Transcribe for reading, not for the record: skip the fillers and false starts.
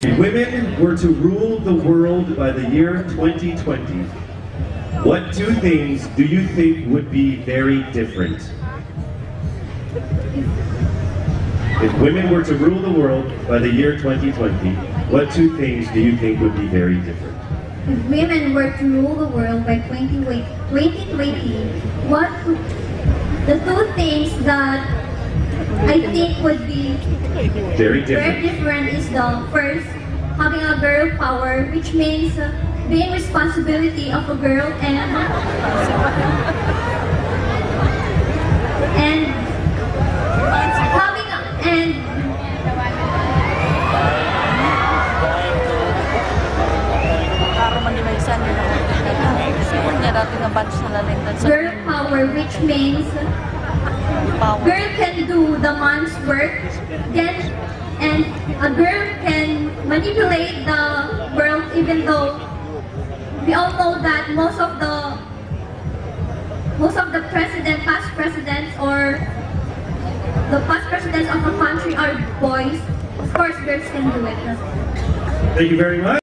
If women were to rule the world by the year 2020, what two things do you think would be very different? If women were to rule the world by the year 2020, what two things do you think would be very different? If women were to rule the world by 2020, what the two things that I think would be very different is the first, having a girl power, which means being responsibility of a girl and having and girl power, which means girl can do the man's work, and a girl can manipulate the world, even though we all know that most of the past presidents or the past presidents of the country are boys. Of course, girls can do it. Thank you very much.